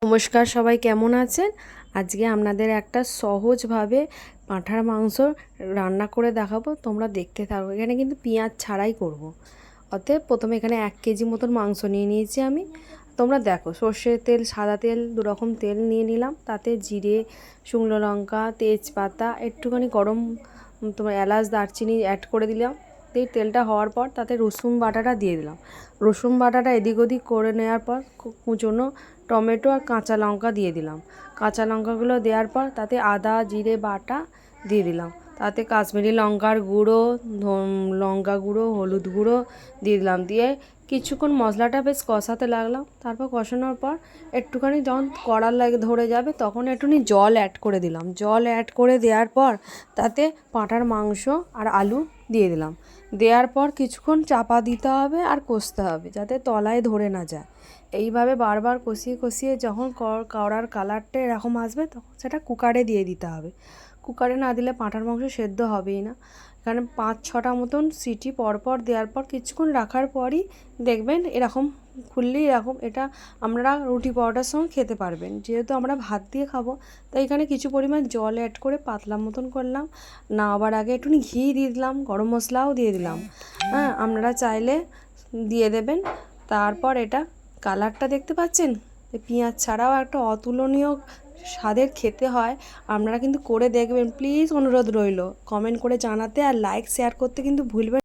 নমস্কার, সবাই কেমন আছেন? আজকে আপনাদের একটা সহজভাবে পাঁঠার মাংস রান্না করে দেখাবো, তোমরা দেখতে থাকো। এখানে কিন্তু পেঁয়াজ ছাড়াই করব। অতএব প্রথমে এখানে 1 কেজি মতন মাংস নিয়ে নিয়েছি আমি। তোমরা দেখো, সর্ষের তেল, সাদা তেল, দুরকম তেল নিয়ে নিলাম। তাতে জিরে, শুকনো লঙ্কা, তেজপাতা, একটুখানি গরম তোমার এলাচ, দারচিনি অ্যাড করে দিলাম। এই তেলটা হওয়ার পর তাতে রসুন বাটাটা দিয়ে দিলাম। রসুন বাটাটা এদিক ওদিক করে নেওয়ার পর কুচনো টমেটো আর কাঁচা লঙ্কা দিয়ে দিলাম। কাঁচা লঙ্কাগুলো দেওয়ার পর তাতে আদা জিরে বাটা দিয়ে দিলাম। তাতে কাশ্মীরি লঙ্কার গুঁড়ো, লঙ্কা গুঁড়ো, হলুদ গুঁড়ো দিয়ে দিলাম। দিয়ে কিছুক্ষণ মশলাটা বেশ কষাতে লাগলাম। তারপর কষানোর পর একটুখানি যখন কড়ার লাগে ধরে যাবে তখন একটুখানি জল অ্যাড করে দিলাম। জল অ্যাড করে দেওয়ার পর তাতে পাঁঠার মাংস আর আলু দিয়ে দিলাম। দেওয়ার পর কিছুক্ষণ চাপা দিতে হবে আর কষতে হবে যাতে তলায় ধরে না যায়। এইভাবে বারবার কষিয়ে কষিয়ে যখন কড়ার কালারটা এরকম আসবে তখন সেটা কুকারে দিয়ে দিতে হবে। কুকারে না দিলে পাঁঠার মাংস সেদ্ধ হবেই না। এখানে 5-6টা মতন সিটি পরপর দেওয়ার পর কিছুক্ষণ রাখার পরই দেখবেন এরকম খুললেই এরকম। এটা আমরা রুটি পরোটার সঙ্গে খেতে পারবেন। যেহেতু আমরা ভাত দিয়ে খাবো তাই এখানে কিছু পরিমাণ জল অ্যাড করে পাতলা মতন করলাম। নামাবার আগে একটুখানি ঘি দিয়ে দিলাম, গরম মশলাও দিয়ে দিলাম। হ্যাঁ, আপনারা চাইলে দিয়ে দেবেন। তারপর এটা কালারটা দেখতে পাচ্ছেন, পেঁয়াজ ছাড়াও একটা অতুলনীয় স্বাদের খেতে হয়। আপনারা কিন্তু করে দেখবেন, প্লিজ অনুরোধ রইল। কমেন্ট করে জানাতে আর লাইক শেয়ার করতে কিন্তু ভুলবেন।